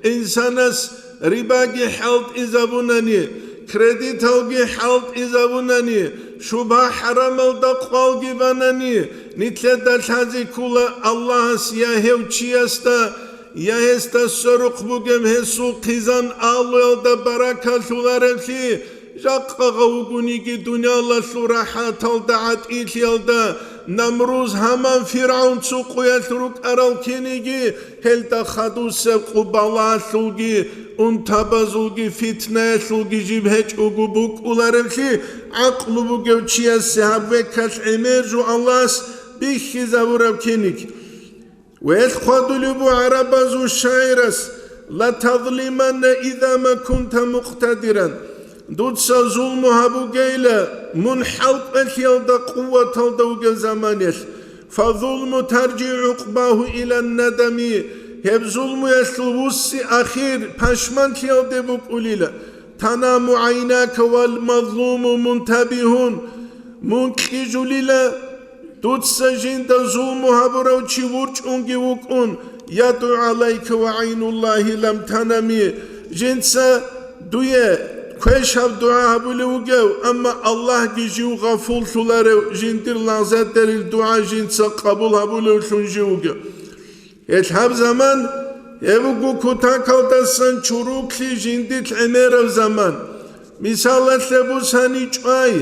إنسانس رباقي حلط إزابوناني كريديت هلقي حلط إزابوناني شبه حرام الدقوال جباناني نتلد الحزي كولا الله سياهو چياستا يهستا سرق بوغم هسو قيزان آلو دا بركة شولارمشي جاقا غوغوني كي دنيا الله شراحة تلدعات إيشي الدا نمروز همان فرعون سوقو يشرك أرال كينيجي هل تخدو سبقو بالا شلجي انتبازولجي فتنة شلجي جيبهج اوغو بوك اولارمشي عقلو بوغو چيا سحب وكاش عميرجو الله بيخي زاورب كينيك ويخوادو لبو عربازو الشاعرس لا تظلمن إذا ما كنت مقتدرا دوتسا ظلم هبو جيلا منحلق أشيال دا قوة الدوغ زمانيش فظلم ترجع عقباه إلى الندم هب ظلم يشلوسي أخير پشمان شيال دبوك أوليلا تنام عيناك والمظلوم منتبهون منكي جوليلا دوتسا جين دا ظلم هبو روشي ورش انجي وكون يدعو عليك وعين الله لم تنمي جنسا دوية كويشاب دعاء بلوغو أما الله جيجيو غفول شلارو جندر لازات در الدعاء جنسا قبول هبولو شنجيوغو يتحب زمان يبقو كتاكال دستان چروكلي جندر عمير زمان مثال لبو ساني چواي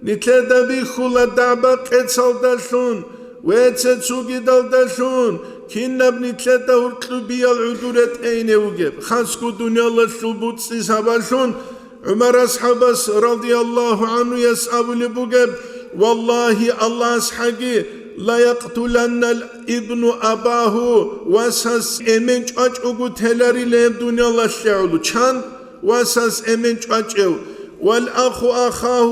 نتلدا بيخولا دعبا قتسال داشون ويتسوغي دال داشون كينب نتلدا ورقلو بيال عدورت اينيوغو خاصكو دنيا الله شلبوت سيساباشون عمر أصحابس رضي الله عنه يسأب لبوغب والله الله أصحابي لا يقتلن الابن أباه واساس امنج أجعو تلاري لهم دنيا الله شعولو چان واساس امنج أجعو والأخ أخاه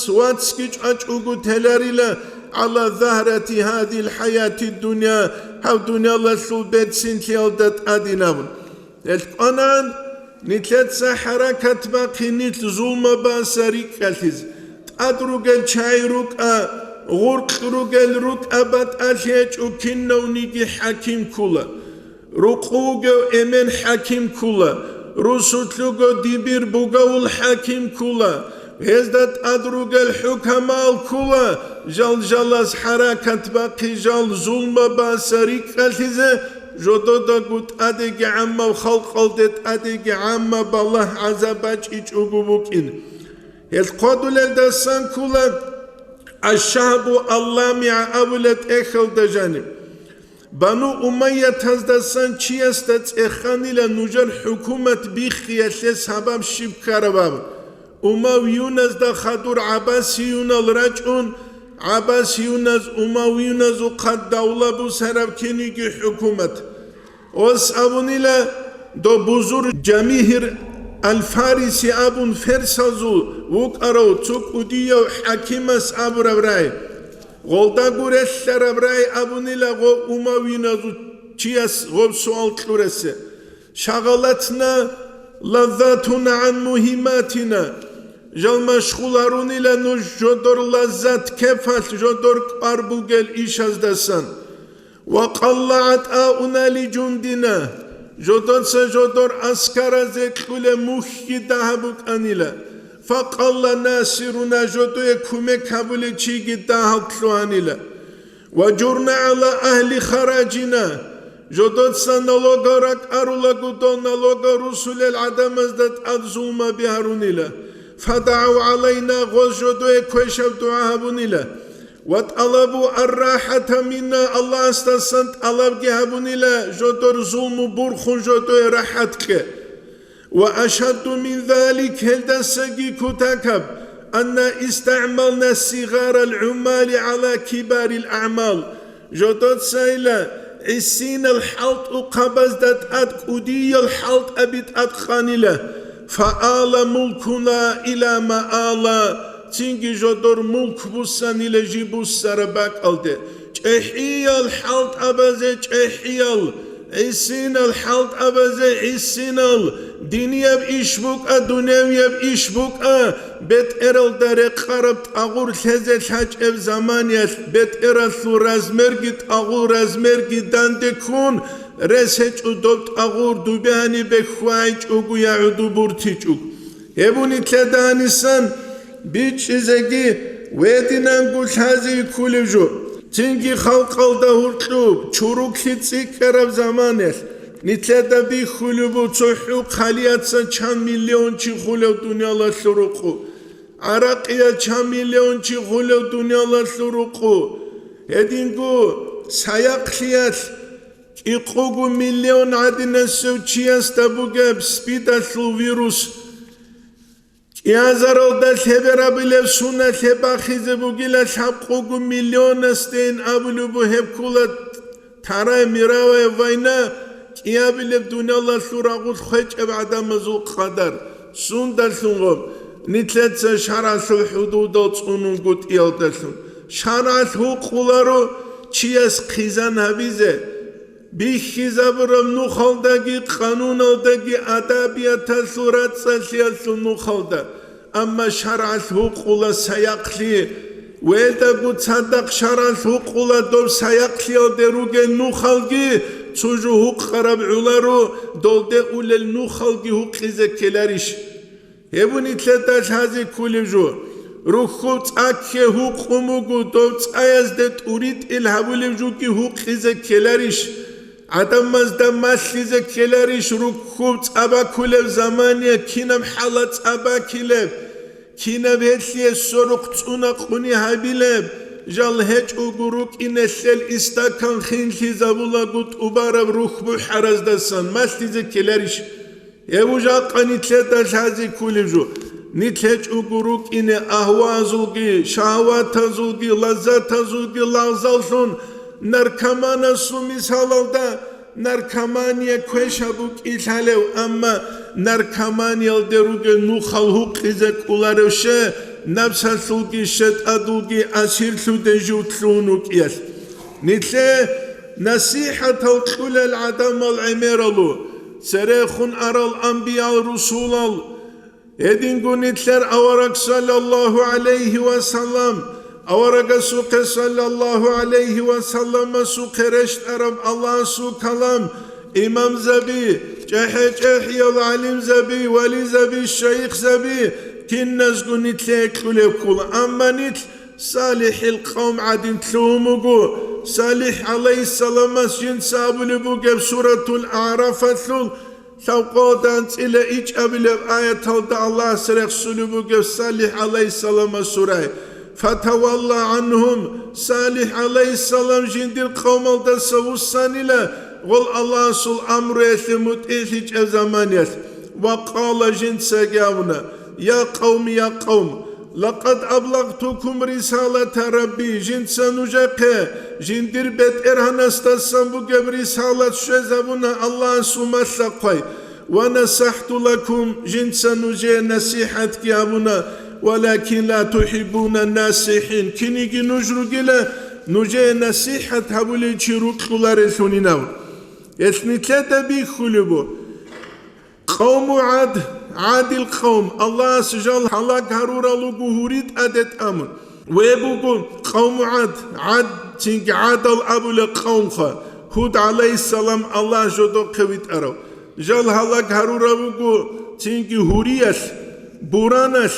واتسكيج أجعو تلاري له على ظهرة هذه الحياة الدنيا هاو دنيا الله شلبت سنتيالدت أدينامون القنان نتلتسا حركة باقي نت ظلم باسريك كالتز أدروغل چايروك غرقروغل روك أبات أشيج وكنو نيجي حكيم كولا رقوغو إمن حكيم كولا رسوتلوغو ديبير بوغو الحكيم كولا هزدت أدروغل حكمال كولا جال جالاز حركة باقي جال ظلم باسريك كالتز جودو دا قد أدق عما وخلق قلدت أدق عما بالله عذاباج إيج أقوبوكين القدو للدسان كولا الشعب الله مع أولت إخل دجانب بانو أمية تزدسان چيستت إخاني لنجر حكومة بيخي أشيس حباب شب كارباب أمويونز دا خدور عباسيون الرجعون عباسيونز أمويونز وقد دولة بسرب كنيجي حكومة واسأبوني لا دو بزور جميهر الفارسي أبون فرسازو وقرو تسوك وديو حكيمس أبو ربراي غولدا قرش ربراي أبوني لا غو أمويونز چياس غو سؤال كلورسي شغلتنا لذاتنا عن مهماتنا جال مشغولارون إلى نوش جدور لذات كفات جدور قربوغل إيش از دسان وقلعت آؤنا لجندنا جدور سجدور أسكار ذكل مخي دهبوك أنيلا فقال ناصرنا جدو كومك هبولي تشيجي داهل تلوانيلا وجرنا على أهل خراجنا جدود سنالوغارك أرولاغو دون نالوغا رسول العدم ازدت أدزوما بهارونيلا فدعوا علينا غوز جدو كوشف دعاهبونيلا وطلبوا الراحة منا الله استسنت ألب جهبونيلا جدور ظلم برخون جدو راحتك وأشد من ذلك هل سجي كتكب أن استعملنا صغار العمال على كبار الأعمال جدود سيلا عسين الحلط وقبزدت أدك أدي الحلط أبت أدخانيلا فآل ملكنا إلى ما آل تنجي جدور ملك بسان إلى جيبوس سرباك ألدي جحيال الحلط أبزي جحيال عسين الحلط أبزي عسين دنيا بإشبوك دنيا بإشبوك بيت إرال دارك خربت أغور تهزي حاج إف زمانيات بيت إرال ثو رازمرجت أغور رازمرجت داندكون رسج أدوبت أغور دوباني بخوايج أغو يعدو بورتيج أغو يبوني تلدانيسان بيش إزاقي ويدنا نقول هذه كل جو تنجي خلق الدهور طلوب چوروك لتسيك كرب زمانيات نتلدا بي خلوبو تحو خاليات سان 4 مليون چي خلو دنيا الله سروقو عراقيا 4 مليون چي خلو دنيا الله سروقو هدينگو سايقليات إقوغو مليون عدنا سوچياس تبوغب سبيداسلو فيروس يازارو دا ثبرا بلو سونا ثبا خيزبوغيلا شابقوغو مليون استين أبلوبو هبكولات تارا ميراوي وينا يا بلب دنيا الله سوراغو خيج بعد مزوق قدر سون دلسون نتلت شرع سو حدود تصونون قد يالدسون شرع سو قولارو چياس خيزان هبيزه بي خيزابرم نو خالداگي قانون الداگي ادبيات صورت سياسون نو خالدا اما شرع سو قولا سياقلي ويدا قد صدق شرع سو قولا دو سياقلي دروگه نو خالگي سوجو هوق قرب علارو دولده اولل نو خالگي هوق خيزه كلاريش هبوني تلتاش هذه كل جو روخوت اكه هوق قموگو دوت ايازدت اوريت الهبولي جوكي هوق خيزه كلاريش عدم مزدا مسليزه كلاريش روخوت ابا كلب زمانيا كينم حالت ابا كلب كينم هتلي سروق تسونا قوني هبيلب جال هج اوغوروك إنسل استاكان خينكي زابولا قد أبارب روح بحرز دسان مسليزه كلاريش يبو جاقا نتلتاش هذه كل جو نتلج اوغوروك إن أهوازوغي شهواتازوغي لذاتازوغي لغزالشون نركمانا سوميس حلالدا نركمانيا كوشابوك إلهاليو أما نركمانيا الدروغي نوخالهوك إذاك أولاروشه نفسالوغي شتادوغي أسيرتلو دجوتلونوك إياس نتلي نصيحة القول العدم العميرالو سريخون أرى الأنبياء الرسول يدينغو نتلر أورك صلى الله عليه وسلم أورك سوق صلى الله عليه وسلم سوق رشت أرب الله سوق كلام إمام زبي جحي العلم زبي ولي زبي الشيخ زبي كناس قو نتلك كل أما نتل صالح القوم عدن تلومو صالح عليه السلام جنساب لبوغب سورة الأعراف ثل ثوقات إلى إيج أبلب آية الله سرق سلبوغب صالح عليه السلام سورة فتولى عنهم صالح عليه السلام جند القوم الدسوسان إلى والله سل أمر يثمت إيج أزمانيت وقال جنس جاونا يا قوم لقد أبلغتكم رسالة ربي جنس نجاك جندر بيت إرهن استسنبو قب رسالة شزبنا الله سمسقي ونصحت لكم جنس نجي نصيحتك يا أبونا ولكن لا تحبون الناسحين كنيجي نجرق إلى نجي نصيحة هبولي تشيروك خلارسوني ناو يثني ثلاثة بيخلبو قوم عاد القوم الله سجل حلاك هرورا لغو هوريد أدت أمن ويبوغو قوم عاد تنك عاد الأبو لقوم هود عليه السلام الله جدو قويت أرو جل حلاك هرورا لغو تنك هورياس بوراناس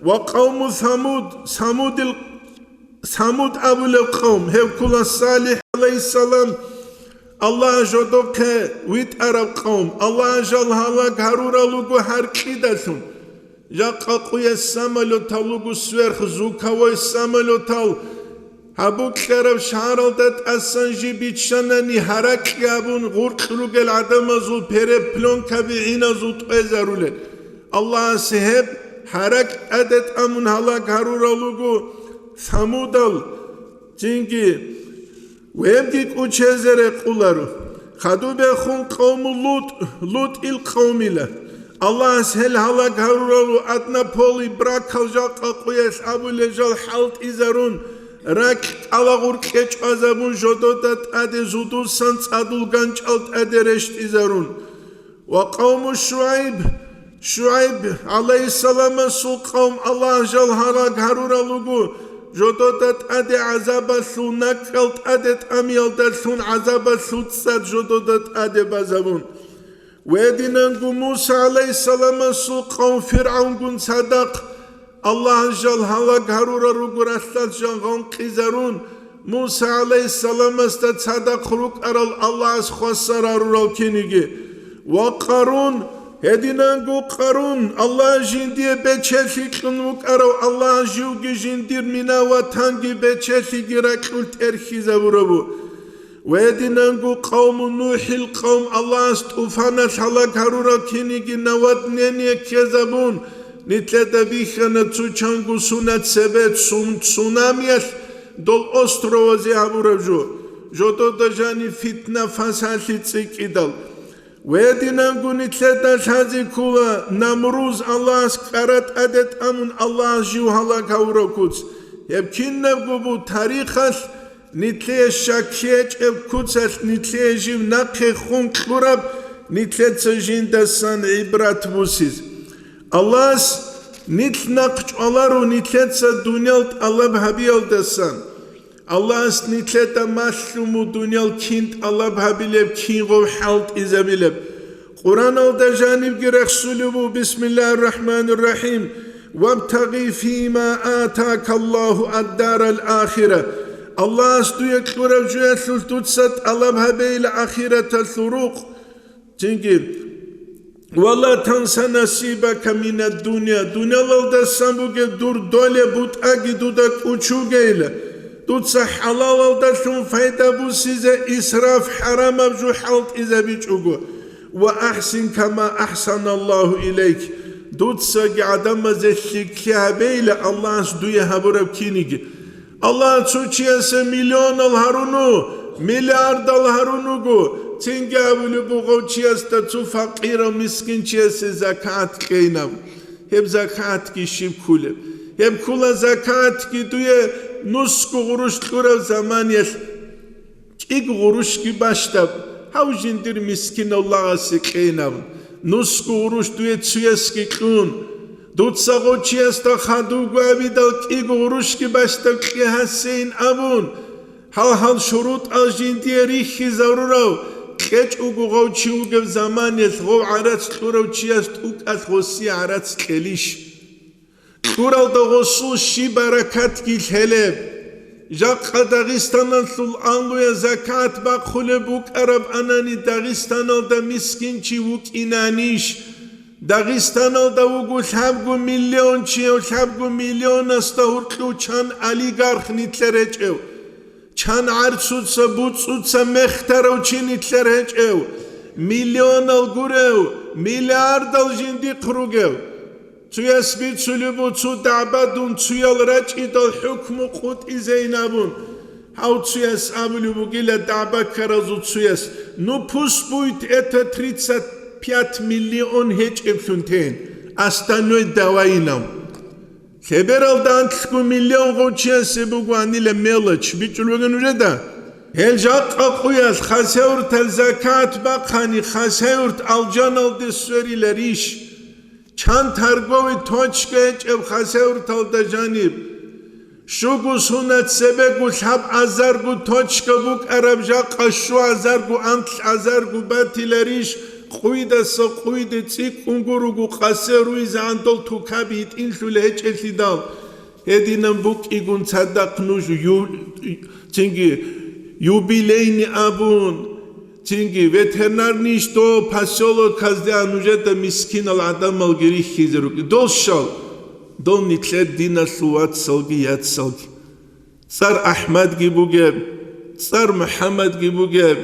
وقوم ثمود أبو القوم هبكول الصالح عليه السلام الله جدوك ويت أرب قوم الله جل هلاك هرورا لغو هركيدتون جاقاقو يساملو تلوغو سويرخ زوكاو يساملو تل هبوك خرب شهرالدت أسانجي بيتشاناني هراك يابون غورك روغل عدم زول پره پلون كبيعين زول توزارولن الله سهب هراك أدت أمون هلاك هرورا لغو ثمودال جنگي ويبديك uçezere قولارو خدو بخون قوم لوط القوم له الله سهل هلاك هرورو أدنا بولي براكال جاقا قويس أبو لجال حالت إزارون راك على غركيش أزابون جدودت أدي زودو سانس أدول غانج ألت أدي رشت إزارون وقوم شعيب عليه السلام سو قوم الله جال هلاك هرورو جدودت أدي عذاب سونك ألت أدت أميل سون عذاب سوتسات جدودت أدي بازابون ويدينانغو موسى عليه السلام سو قوم فرعون قن صدق الله جل هلاك هرورا روغور استاد جنغون قيزارون موسى عليه السلام استاد صدق روك أرال الله اسخوصر أرورال كينيجي وقارون هدينانغو قارون الله جندي بچشي قنوك أرال الله جوغي جندير منا وطانغي بچشي گراكول ترخيزا ورابو ويدينانغو قوم نوح القوم الله استوفانا شالك هرورا كينيجي نوات نيني كيزابون نتلتا بيخانا تسوچانغو سونات سبت تسوناميش دول أستروزي هبورجو جودو دجاني فتنة فسالي تسيكيدال ويدينانغو نتلتا شازي كولا نمروز الله اسكارت أدت أمون الله جيو هلاك هورا كوتس يبكين نبغو بو تاريخش نتلي شاكيج الكوتس نتلي جيم نقي خون كلورب نتلي تسجين دسان عبرات بوسيز الله نتل نقش ألارو نتلي تسا دنيالت الله بحبيال دسان الله نتلي تماشلمو دنيال كينت الله بحبيلب كينغو حالت إزابيلب قرآن الدجانب جرخ سلوبو بسم الله الرحمن الرحيم وابتغي فيما آتاك الله الدار الآخرة الله استويك لورب جوية تلتوتسات الله بحبيل آخرة الثروق تنجي ولا تنسى نصيبك من الدنيا دنيا لالدا سامبوك دور دولي بوت اگي دودك اوچوگيل دوتسا حلال لالدا شون فايدا بو سيزا إسراف حرام بجو حالت إذا بيچوگو وأحسن كما أحسن الله إليك دوتسا قعدم زشيكي هبيل الله سدوية هبورب كينيجي الله تسوچيسا مليون الهرونو مليارد الهرونوغو تنجا أولو بغو چيستا تو فقير و مسكين چيسا زكاة كينام هب زكاة كي شب كولب هب كولا زكاة كي دوية نسكو غروش تورا زمان يش كيك غروش كي باشتاب هاو جندر مسكين الله غسي كينام نسكو غروش دوية تسويس كي كون دوت ساغو چيستا خادوغو أبيدال كيك غروش كي باشتاب كي حسين أبون هل شروط الجندي ريخي زوروراو كيش اوغو غوچي اوغو زمان يثغو عرات تلورو چيست اوغ اثغوسي عرات تليش تلورو دغوصو شي بركات كي الهلب جاق داغستان الثل انلو زكاة باقخل بوك عرب اناني داغستان دا مسكين چي ووك انانيش داغستان دا اوغو شابگو مليون چي او شابگو مليون استهوركلو چان عليگارخ نتلرچو چان عرصوتسا بوتسوتسا مختارو چيني تلرهجو مليون الگورو مليارد الجندي قروگو تياس بيت سلوبو تو دعبادون تيال رجعي دال حكم قوت إزينابون هاو تياس أبلوبو جيلا دعبا كرازو تياس نو پوس بويت اتا 35 مليون هج ابسونتين استانوي دواينام خبرال دانتلكو مليون غوچيا سبوغو انيلا ميلچ بيچلوغن وجدا هلجاق اقوياس خسورت الزكاة باقاني خسورت الجانال دسوري لريش چان ترگوی توچگج اب خسورت الدجانب شوگو سونت سبگو شب ازرگو توچگبوك عرب جاق اشو ازرگو انتل ازرگو باتی لريش قويدا سقويدا تيك انقرقو قاسرو زاندل توكابيت إنشو لهجل دال هدي نمبوك إيقون تصدق نوشو تنجي يوبيليني أبون تنجي ветеринарный что поселок каздя нужда мискин العدم الгрих хизрук дол шал дол нитлет дина суат салги ят салги цар Ахмад гибуге цар Мухаммад гибуге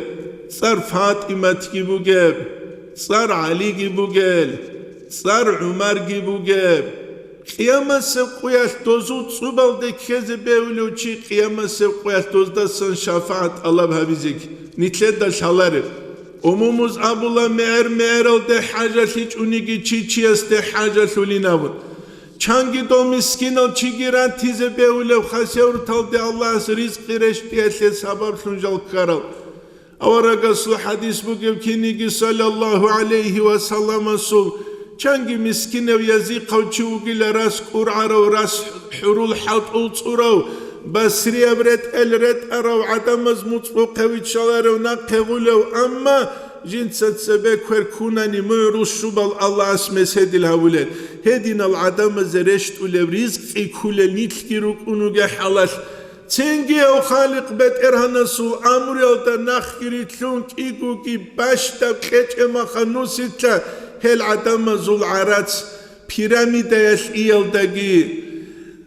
цар Фатимат гибуге цар Али гибуге цар Умар гибуге Qiyamət qoyas dozu çubalda keze bevluçi qiyamət qoyas dozda san şafaat Allah habizik nitlet da şaları umumuz abula meğer oldu hacat hiç unigi çiçiyas de hacat ulinavun çangi do miskin ol çigiran tize bevlev khasevr talde Allah's rizq reştiyese sabab sunjal karal avaraga su hadis bu gibi sallallahu aleyhi ve sellem sul چنگی مسکین و یزی قوچوگی لراس قرعه و راس حرول حط اولصورو بسری ابرت الرت ارو عدم از مطبوق و چالر و نقولو اما جنست سبک ورکونانی میروش شبال الله اسم سدل هولد هدین العدم از رشت و لبریزق ای کل نیت کی رو کنوگه حلال چنگی او خالق بد ارهنسو امر یالدا نخ گریتلون ایگو کی باشتا خچ اما خنوسیتلا هل عدم زول عرات پیرامیدش ایالدگی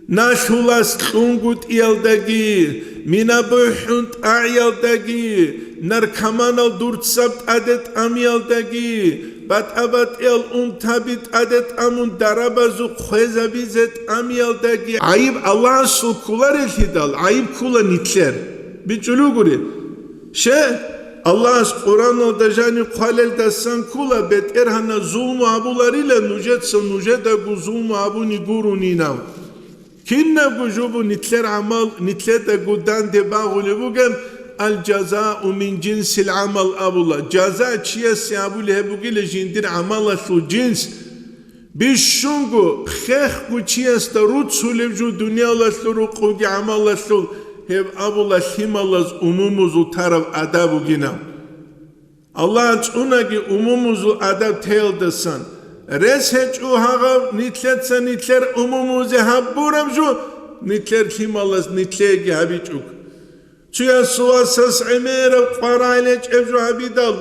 نشولاس خونگوت ایالدگی مینابوحند ایالدگی نرکمانال دورت سبت عدد امیالدگی بات ابد ال اون تابیت عدد امون درابازو خوزابیزت امیالدگی عیب الله سو کولار الهدال عیب کولا نیتلر بیچلو گوری شه Allah's Kur'an da jani qalel da san kula bet erhana zulmu abularıyla nujetsa nujeda gu zulmu abuni gurunina kinna gu jubu nitler amal nitleta gu dan de bagule bugem al ceza'u min cinsil amal abula ceza çiyesi abule bugile jindir amala su cins bishungu khekh gu çiyes da rut sulevju dünya la suru qugi amala sul hev abula himalaz umumuzu taraf adabu gina Allah'ın unagi umumuzu adab teildesan resheç uhaga nitletsa nitler umumuzu habburamju nitler himalaz nitlegi habiçuk Çuya suasas emera qarayleç evju habidal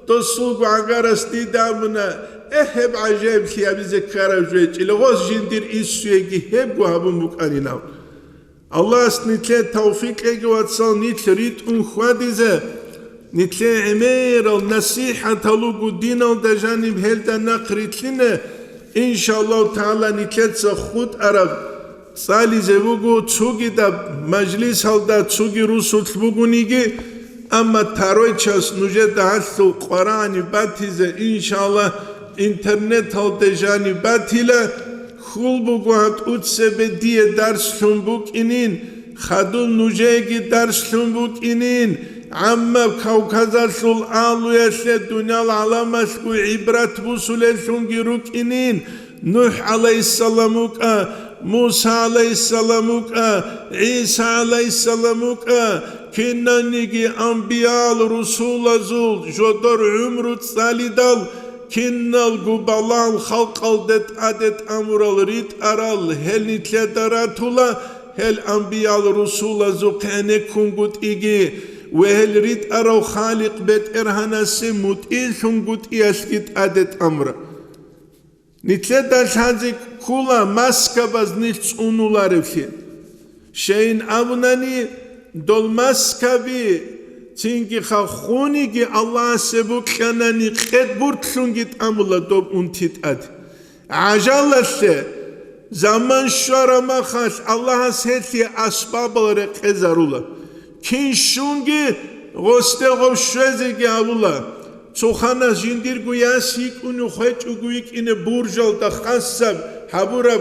tosulgu agaras didamına eheb acayip ki bize karavjueç ile gos jindir issuegi heb gu habun bukaninav Allah's nitle tawfik egi watsal nitlerit khwadize nitle emir al nasihat alugu din al da janib helda naqritline inşallah taala nitletsa khud arab sali zevugu tsugi da majlis halda tsugi rusut bugunigi amma taroy chas nuje da hasu qurani batize inşallah internet halda jani batila خلبوگوات اوتسه دیه درس شنبوک اینین خدون نوجهگی درس شنبوک اینین عمه کوکزاشول آلویشه دنیا العالمش کو عبرت بوسوله شنگی روک اینین نوح علیه السلاموک موسی علیه السلاموک عیسی علیه السلاموک کنانیگی انبیال رسول ازول جدر عمرت سالیدال Kinnal gubalal halkal det adet amural rit aral hel nitle daratula hel ambiyal rusula zukane kungut igi ve hel rit arav khaliq bet erhanasi mutil sungut iaskit adet amra nitle dashazi kula maskabaz nichts unularifki şeyin avnani dol maskabi Çünkü khuni ki Allah sebuk kanani qed burtshungit amula dob untit ad. Ajallasse zaman şarama khas Allah seti asbabları qezarula. Kin shungi goste gobshweze ki Allah. Sokhana jindir guyasik unu khech uguyik ine burjal da khassab habura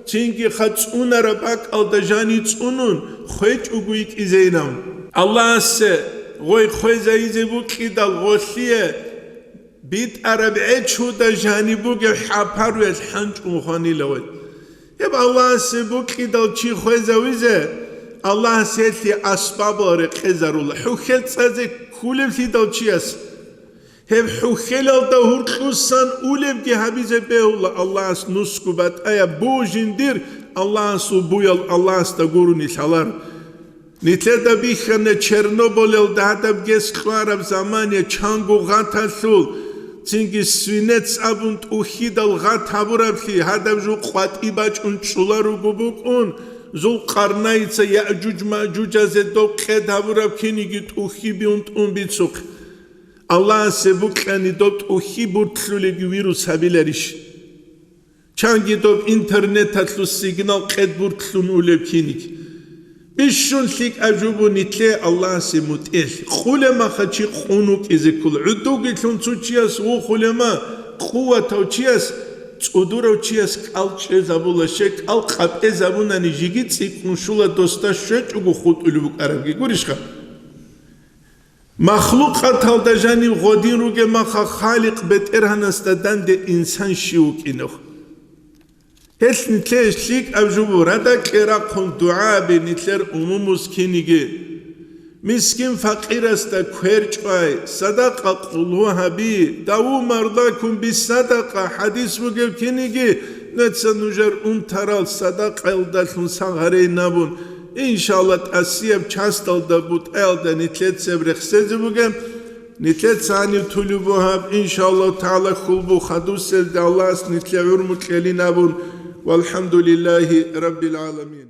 çünkü khats unara bak al da janit unun khech uguyik izeynam. Allah se Goy khoyzaize bu qidal gosliye bit arabiye chuda janibu ge haparu es hanç ukhani lawet hep Allah se bu qidal chi khoyzawize Allah seti asbabare qezarul hukhel tsaze kulev tidal chias هب حخلال ده هرقصان أولم كي حبيزة بيولا الله اس نسكبت أيا بوجندير الله اسو بويل الله استغورو نشالار نتلدا بيخنا تشيرنوبيل دهدب جس خوارب زمانيا چانگو غاتاسول تنگي سوينتس ابونت اوخيدال غاتابورابشي هدب جو قوات إباج اون چولارو گبوك اون زول قرنايتسا يأجوج مأجوج ازدو قدابوراب كينيگي اوخي بيونت اون بيتسوق الله سبوك يعني دوت اوخي بورتلوليگي ويروس هابيلريش چانگي دوب انترنت اتلو سيگنال قد بورتلون اولب كينيگ بيشون ليك أجوبو نتلي الله سيموت إيش خولما خاتشي خونوك إذا كل عدوك يتلون تشياس و خولما قوة توشياس تودورو تشياس كال تشيزابولا شك كال قاب إزابونا نجيجي تسيك نشولا دوستا شوش وغو خود ألوبك عربكي قوليشخا مخلوق خاتال دجاني غودين روغي مخا خالق بيت إرهانستدان دي إنسان شيوك إنوخ هل نتلاش ليك أبجوبو رادا كيرا قن دعاء بنتلر أموموس كينيجي مسكين فقير استا كويرجواي صدقة قلوها بي داو مرضاكم بالصدقة حديث وقف كينيجي نتسا نجر ترال صدقة الدالون ساغري نابون إن شاء الله تأسيب چاستال دابوت ألدا نتلت سبرخ سيزبوغم نتلت ساني تولوبوهاب إن شاء الله تعالى خلبو خدوس سيد الله نتلت عرمت لي نابون والحمد لله رب العالمين